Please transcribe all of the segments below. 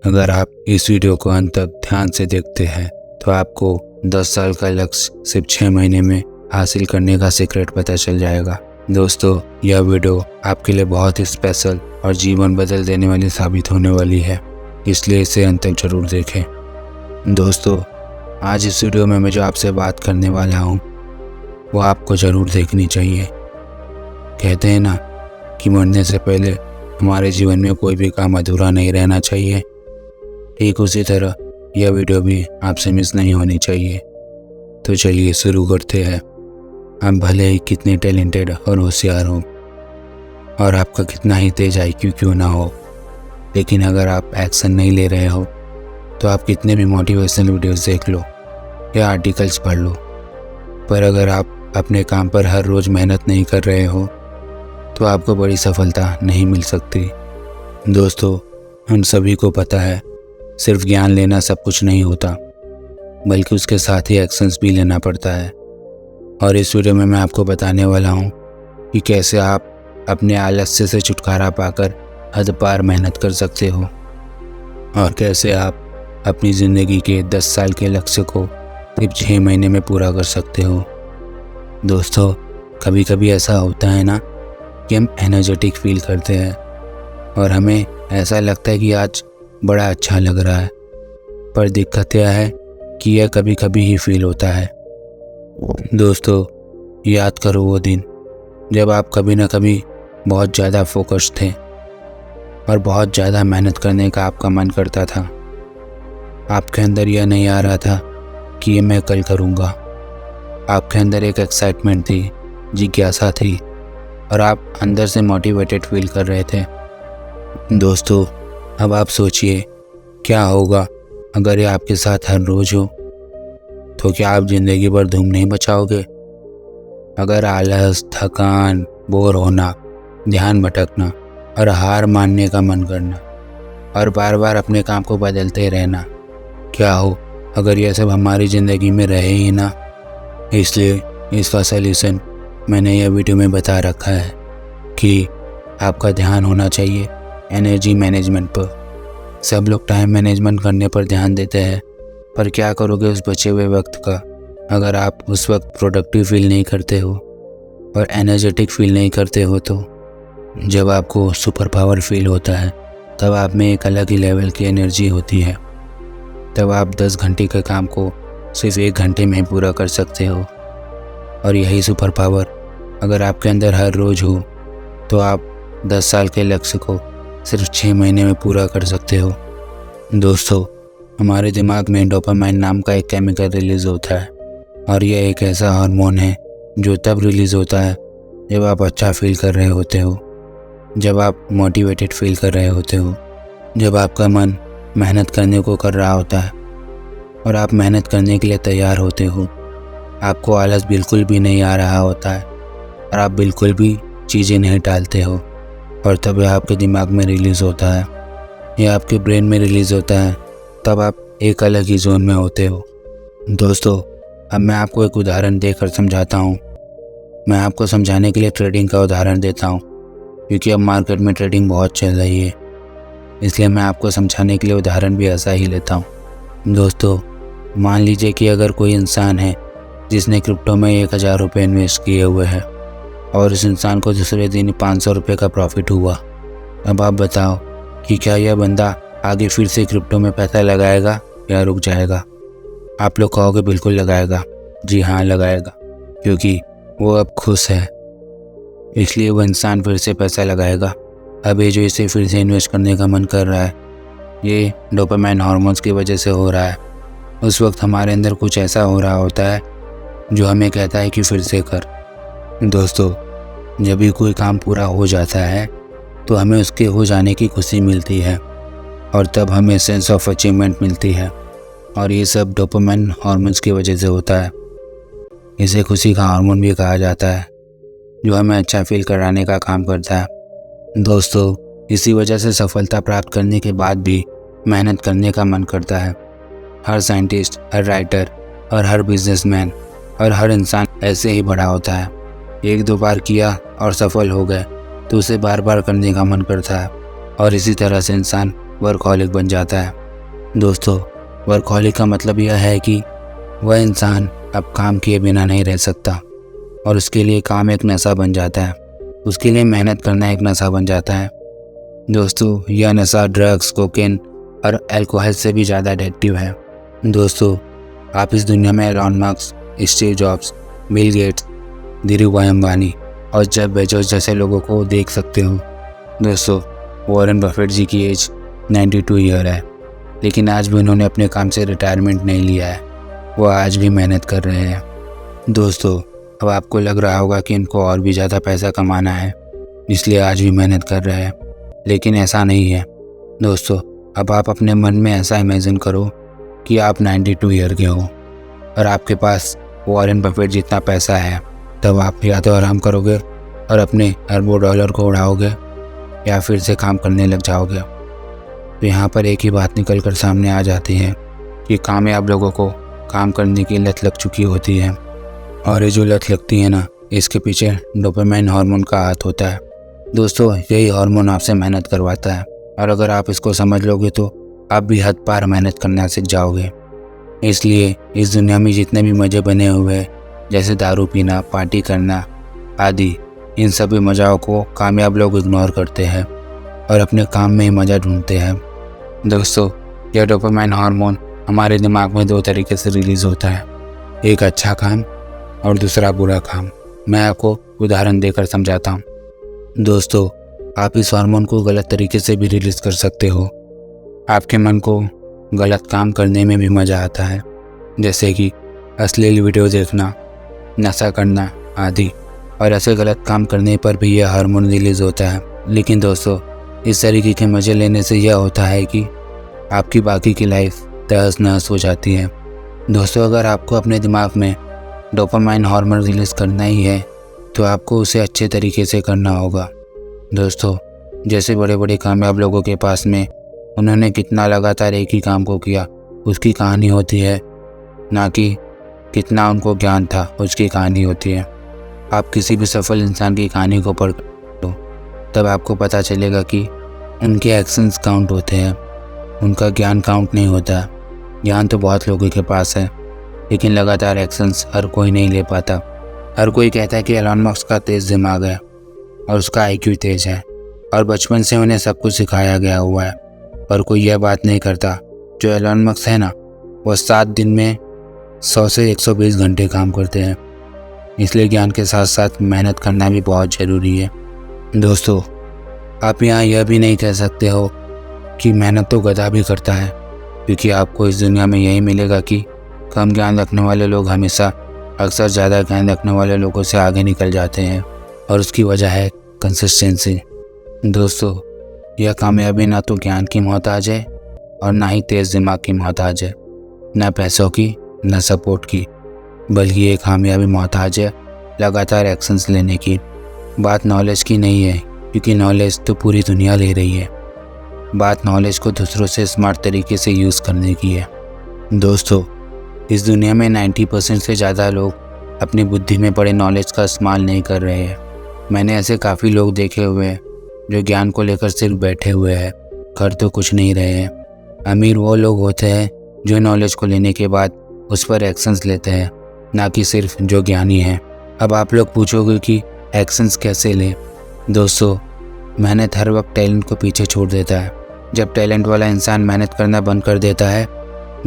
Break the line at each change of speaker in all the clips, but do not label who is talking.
अगर आप इस वीडियो को अंत तक ध्यान से देखते हैं तो आपको 10 साल का लक्ष्य सिर्फ 6 महीने में हासिल करने का सीक्रेट पता चल जाएगा। दोस्तों, यह वीडियो आपके लिए बहुत ही स्पेशल और जीवन बदल देने वाली साबित होने वाली है, इसलिए इसे अंत तक जरूर देखें। दोस्तों, आज इस वीडियो में मैं जो आपसे बात करने वाला हूँ वो आपको ज़रूर देखनी चाहिए। कहते हैं ना कि मरने से पहले हमारे जीवन में कोई भी काम अधूरा नहीं रहना चाहिए। ठीक उसी तरह यह वीडियो भी आपसे मिस नहीं होनी चाहिए। तो चलिए शुरू करते हैं। आप भले ही कितने टैलेंटेड और होशियार हो और आपका कितना ही तेज IQ क्यों ना हो, लेकिन अगर आप एक्शन नहीं ले रहे हो तो आप कितने भी मोटिवेशनल वीडियोस देख लो या आर्टिकल्स पढ़ लो, पर अगर आप अपने काम पर हर रोज़ मेहनत नहीं कर रहे हो तो आपको बड़ी सफलता नहीं मिल सकती। दोस्तों, हम सभी को पता है सिर्फ ज्ञान लेना सब कुछ नहीं होता, बल्कि उसके साथ ही एक्शंस भी लेना पड़ता है। और इस वीडियो में मैं आपको बताने वाला हूँ कि कैसे आप अपने आलस्य से छुटकारा पाकर हद पार मेहनत कर सकते हो और कैसे आप अपनी ज़िंदगी के 10 साल के लक्ष्य को सिर्फ 6 महीने में पूरा कर सकते हो। दोस्तों, कभी कभी ऐसा होता है ना कि हम एनर्जेटिक फील करते हैं और हमें ऐसा लगता है कि आज बड़ा अच्छा लग रहा है, पर दिक्कत यह है कि यह कभी कभी ही फील होता है। दोस्तों, याद करो वो दिन जब आप कभी ना कभी बहुत ज़्यादा फोकस थे और बहुत ज़्यादा मेहनत करने का आपका मन करता था। आपके अंदर यह नहीं आ रहा था कि ये मैं कल करूँगा। आपके अंदर एक एक्साइटमेंट थी, जिज्ञासा थी और आप अंदर से मोटिवेटेड फील कर रहे थे। दोस्तों, अब आप सोचिए क्या होगा अगर ये आपके साथ हर रोज़ हो, तो क्या आप ज़िंदगी भर धूम नहीं मचाओगे? अगर आलस, थकान, बोर होना, ध्यान भटकना और हार मानने का मन करना और बार बार अपने काम को बदलते रहना, क्या हो अगर यह सब हमारी ज़िंदगी में रहे ही ना? इसलिए इसका सलूशन मैंने यह वीडियो में बता रखा है कि आपका ध्यान होना चाहिए एनर्जी मैनेजमेंट पर। सब लोग टाइम मैनेजमेंट करने पर ध्यान देते हैं, पर क्या करोगे उस बचे हुए वक्त का अगर आप उस वक्त प्रोडक्टिव फील नहीं करते हो और एनर्जेटिक फील नहीं करते हो? तो जब आपको सुपर पावर फील होता है तब आप में एक अलग ही लेवल की एनर्जी होती है। तब आप 10 घंटे के काम को सिर्फ 1 घंटे में पूरा कर सकते हो। और यही सुपर पावर अगर आपके अंदर हर रोज़ हो तो आप 10 साल के लक्ष्य को सिर्फ 6 महीने में पूरा कर सकते हो। दोस्तों, हमारे दिमाग में डोपामाइन नाम का एक केमिकल रिलीज़ होता है और यह एक ऐसा हार्मोन है जो तब रिलीज़ होता है जब आप अच्छा फील कर रहे होते हो, जब आप मोटिवेटेड फील कर रहे होते हो, जब आपका मन मेहनत करने को कर रहा होता है और आप मेहनत करने के लिए तैयार होते हो। आपको आलस बिल्कुल भी नहीं आ रहा होता है और आप बिल्कुल भी चीज़ें नहीं टालते हो, और तब यह आपके दिमाग में रिलीज़ होता है, यह आपके ब्रेन में रिलीज़ होता है। तब आप एक अलग ही जोन में होते हो। दोस्तों, अब मैं आपको एक उदाहरण देकर समझाता हूँ। मैं आपको समझाने के लिए ट्रेडिंग का उदाहरण देता हूँ, क्योंकि अब मार्केट में ट्रेडिंग बहुत चल रही है, इसलिए मैं आपको समझाने के लिए उदाहरण भी ऐसा ही लेता हूँ। दोस्तों, मान लीजिए कि अगर कोई इंसान है जिसने क्रिप्टो में 1000 रुपये इन्वेस्ट किए हुए हैं और उस इंसान को दूसरे दिन 500 रुपये का प्रॉफिट हुआ। अब आप बताओ कि क्या यह बंदा आगे फिर से क्रिप्टो में पैसा लगाएगा या रुक जाएगा? आप लोग कहोगे बिल्कुल लगाएगा। जी हाँ, लगाएगा, क्योंकि वो अब खुश है, इसलिए वो इंसान फिर से पैसा लगाएगा। अब ये जो इसे फिर से इन्वेस्ट करने का मन कर रहा है, ये डोपामाइन हार्मोन्स की वजह से हो रहा है। उस वक्त हमारे अंदर कुछ ऐसा हो रहा होता है जो हमें कहता है कि फिर से कर। दोस्तों, जब भी कोई काम पूरा हो जाता है तो हमें उसके हो जाने की खुशी मिलती है और तब हमें सेंस ऑफ अचीवमेंट मिलती है, और ये सब डोपामाइन हार्मोन्स की वजह से होता है। इसे खुशी का हार्मोन भी कहा जाता है, जो हमें अच्छा फील कराने का काम करता है। दोस्तों, इसी वजह से सफलता प्राप्त करने के बाद भी मेहनत करने का मन करता है। हर साइंटिस्ट, हर राइटर और हर बिजनेसमैन और हर इंसान ऐसे ही बड़ा होता है। 1-2 बार किया और सफल हो गए तो उसे बार बार करने का मन करता है, और इसी तरह से इंसान वर्कहॉलिक बन जाता है। दोस्तों, वर्कहॉलिक का मतलब यह है कि वह इंसान अब काम किए बिना नहीं रह सकता और उसके लिए काम एक नशा बन जाता है। उसके लिए मेहनत करना एक नशा बन जाता है। दोस्तों, यह नशा ड्रग्स, कोकेन और अल्कोहल से भी ज़्यादा एडिक्टिव है। दोस्तों, आप इस दुनिया में Elon Musk, Steve Jobs, Bill Gates, Dhirubhai Ambani और जेफ बेजोस जैसे लोगों को देख सकते हो। दोस्तों, वॉरेन बफेट जी की एज 92 ईयर है, लेकिन आज भी उन्होंने अपने काम से रिटायरमेंट नहीं लिया है। वो आज भी मेहनत कर रहे हैं। दोस्तों, अब आपको लग रहा होगा कि इनको और भी ज़्यादा पैसा कमाना है, इसलिए आज भी मेहनत कर रहे हैं, लेकिन ऐसा नहीं है। दोस्तों, अब आप अपने मन में ऐसा इमेजिन करो कि आप 92 ईयर के हो और आपके पास वॉरेन बफेट जितना पैसा है। तब आप या तो आराम करोगे और अपने अरबों डॉलर को उड़ाओगे या फिर से काम करने लग जाओगे। तो यहाँ पर एक ही बात निकल कर सामने आ जाती है कि कामयाब लोगों को काम करने की लत लग चुकी होती है, और ये जो लत लगती है ना, इसके पीछे डोपामाइन हार्मोन का हाथ होता है। दोस्तों, यही हार्मोन आपसे मेहनत करवाता है, और अगर आप इसको समझ लोगे तो आप भी हद पार मेहनत करना सीख जाओगे। इसलिए इस दुनिया में जितने भी मज़े बने हुए हैं, जैसे दारू पीना, पार्टी करना आदि, इन सभी मज़ाओं को कामयाब लोग इग्नोर करते हैं और अपने काम में ही मज़ा ढूंढते हैं। दोस्तों, यह डोपामाइन हार्मोन हमारे दिमाग में दो तरीके से रिलीज़ होता है, एक अच्छा काम और दूसरा बुरा काम। मैं आपको उदाहरण देकर समझाता हूँ। दोस्तों, आप इस हार्मोन को गलत तरीके से भी रिलीज़ कर सकते हो। आपके मन को गलत काम करने में भी मज़ा आता है, जैसे कि अश्लील वीडियो देखना, नशा करना आदि, और ऐसे गलत काम करने पर भी यह हार्मोन रिलीज़ होता है। लेकिन दोस्तों, इस तरीके के मज़े लेने से यह होता है कि आपकी बाकी की लाइफ तहस नहस हो जाती है। दोस्तों, अगर आपको अपने दिमाग में डोपामाइन हार्मोन रिलीज़ करना ही है तो आपको उसे अच्छे तरीके से करना होगा। दोस्तों, जैसे बड़े बड़े कामयाब लोगों के पास में उन्होंने कितना लगातार एक ही काम को किया उसकी कहानी होती है, ना कि कितना उनको ज्ञान था उसकी कहानी होती है। आप किसी भी सफल इंसान की कहानी को पढ़ लो, तब आपको पता चलेगा कि उनके एक्शंस काउंट होते हैं, उनका ज्ञान काउंट नहीं होता। ज्ञान तो बहुत लोगों के पास है, लेकिन लगातार एक्शंस हर कोई नहीं ले पाता। हर कोई कहता है कि एलन मस्क का तेज़ दिमाग है और उसका IQ तेज़ है और बचपन से उन्हें सब कुछ सिखाया गया हुआ है, पर कोई यह बात नहीं करता जो एलन मस्क है ना, वो 7 दिन में 100 से 120 घंटे काम करते हैं। इसलिए ज्ञान के साथ साथ मेहनत करना भी बहुत ज़रूरी है। दोस्तों, आप यहाँ यह भी नहीं कह सकते हो कि मेहनत तो गधा भी करता है, क्योंकि आपको इस दुनिया में यही मिलेगा कि कम ज्ञान रखने वाले लोग हमेशा अक्सर ज़्यादा ज्ञान रखने वाले लोगों से आगे निकल जाते हैं, और उसकी वजह है कंसिस्टेंसी। दोस्तों, यह कामयाबी ना तो ज्ञान की मोहताज है और ना ही तेज़ दिमाग की मोहताज है, ना पैसों की ना सपोर्ट की, बल्कि ये कामयाबी मोहताज है लगातार एक्शंस लेने की। बात नॉलेज की नहीं है, क्योंकि नॉलेज तो पूरी दुनिया ले रही है। बात नॉलेज को दूसरों से स्मार्ट तरीके से यूज़ करने की है। दोस्तों, इस दुनिया में 90% से ज़्यादा लोग अपनी बुद्धि में पड़े नॉलेज का इस्तेमाल नहीं कर रहे हैं। मैंने ऐसे काफ़ी लोग देखे हुए हैं जो ज्ञान को लेकर सिर्फ बैठे हुए हैं, कर तो कुछ नहीं रहे हैं। अमीर वो लोग होते हैं जो नॉलेज को लेने के बाद उस पर एक्शंस लेते हैं, ना कि सिर्फ जो ज्ञानी हैं। अब आप लोग पूछोगे कि एक्शंस कैसे लें। दोस्तों, मेहनत हर वक्त टैलेंट को पीछे छोड़ देता है। जब टैलेंट वाला इंसान मेहनत करना बंद कर देता है,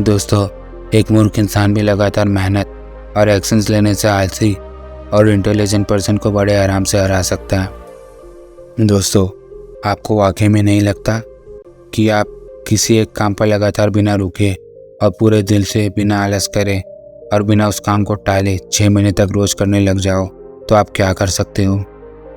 दोस्तों, एक मूर्ख इंसान भी लगातार मेहनत और एक्शंस लेने से आलसी और इंटेलिजेंट पर्सन को बड़े आराम से हरा सकता है। दोस्तों, आपको वाकई में नहीं लगता कि आप किसी एक काम पर लगातार बिना रुके और पूरे दिल से बिना आलस करे और बिना उस काम को टाले 6 महीने तक रोज़ करने लग जाओ तो आप क्या कर सकते हो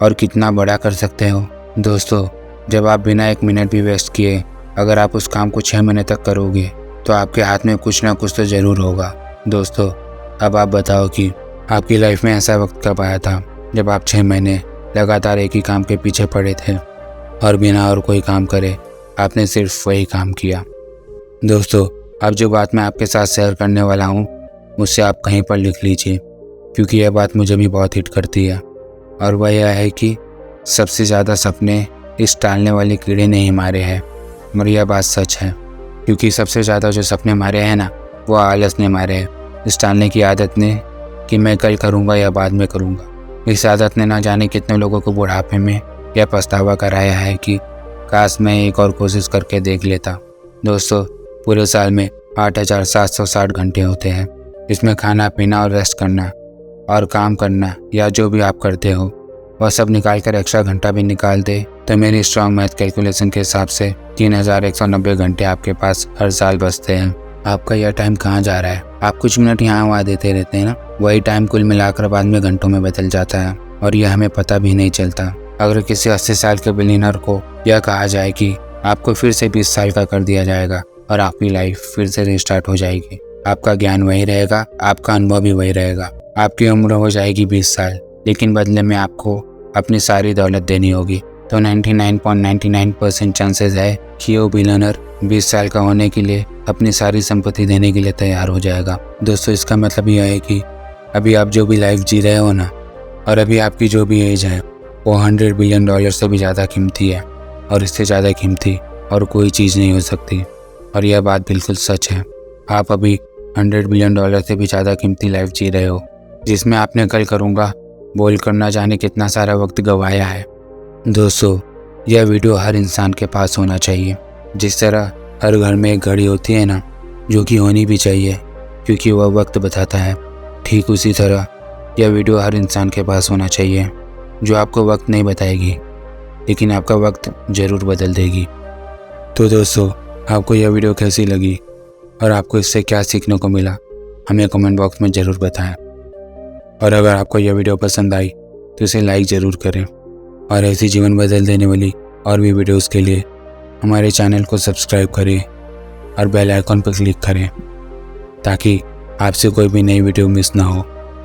और कितना बड़ा कर सकते हो। दोस्तों, जब आप बिना 1 मिनट भी वेस्ट किए अगर आप उस काम को 6 महीने तक करोगे तो आपके हाथ में कुछ ना कुछ तो ज़रूर होगा। दोस्तों, अब आप बताओ कि आपकी लाइफ में ऐसा वक्त कब आया था जब आप 6 महीने लगातार एक ही काम के पीछे पड़े थे और बिना और कोई काम करे आपने सिर्फ वही काम किया। दोस्तों, अब जो बात मैं आपके साथ शेयर करने वाला हूँ मुझसे आप कहीं पर लिख लीजिए, क्योंकि यह बात मुझे भी बहुत हिट करती है, और वह यह है कि सबसे ज़्यादा सपने इस टालने वाले कीड़े ने ही मारे हैं। और यह बात सच है, क्योंकि सबसे ज़्यादा जो सपने मारे हैं ना, वो आलस ने मारे हैं। इस टालने की आदत ने कि मैं कल करूँगा या बाद में करूँगा, इस आदत ने ना जाने कितने लोगों को बुढ़ापे में यह पछतावा कराया है कि काश मैं एक और कोशिश करके देख लेता। दोस्तों, पूरे साल में 8,760 घंटे होते हैं। इसमें खाना पीना और रेस्ट करना और काम करना या जो भी आप करते हो वह सब निकाल कर एक्स्ट्रा घंटा भी निकाल दे तो मेरी स्ट्रॉन्ग मैथ कैलकुलेशन के हिसाब से 3,190 घंटे आपके पास हर साल बचते हैं। आपका यह टाइम कहाँ जा रहा है? आप कुछ मिनट यहाँ वहाँ देते रहते हैं ना, वही टाइम कुल मिलाकर बाद में घंटों में बदल जाता है और यह हमें पता भी नहीं चलता। अगर किसी 80 साल के बिलियनर को यह कहा जाए कि आपको फिर से 20 साल का कर दिया जाएगा और आपकी लाइफ फिर से रिस्टार्ट हो जाएगी, आपका ज्ञान वही रहेगा, आपका अनुभव भी वही रहेगा, आपकी उम्र हो जाएगी 20 साल, लेकिन बदले में आपको अपनी सारी दौलत देनी होगी, तो 99.99% चांसेस है कि वो बिलियनर 20 साल का होने के लिए अपनी सारी संपत्ति देने के लिए तैयार हो जाएगा। दोस्तों, इसका मतलब यह है कि अभी आप जो भी लाइफ जी रहे हो ना, और अभी आपकी जो भी एज है, वो $100 बिलियन से भी ज़्यादा कीमती है और इससे ज़्यादा कीमती और कोई चीज़ नहीं हो सकती। और यह बात बिल्कुल सच है। आप अभी $100 बिलियन से भी ज़्यादा कीमती लाइफ जी रहे हो, जिसमें आपने कल करूँगा बोल कर ना जाने कितना सारा वक्त गंवाया है। दोस्तों, यह वीडियो हर इंसान के पास होना चाहिए। जिस तरह हर घर में एक घड़ी होती है ना, जो कि होनी भी चाहिए क्योंकि वह वक्त बताता है, ठीक उसी तरह यह वीडियो हर इंसान के पास होना चाहिए, जो आपको वक्त नहीं बताएगी लेकिन आपका वक्त ज़रूर बदल देगी। तो दोस्तों, आपको यह वीडियो कैसी लगी और आपको इससे क्या सीखने को मिला, हमें कमेंट बॉक्स में ज़रूर बताएं। और अगर आपको यह वीडियो पसंद आई तो इसे लाइक ज़रूर करें और ऐसी जीवन बदल देने वाली और भी वीडियोस के लिए हमारे चैनल को सब्सक्राइब करें और बेल आइकॉन पर क्लिक करें ताकि आपसे कोई भी नई वीडियो मिस ना हो।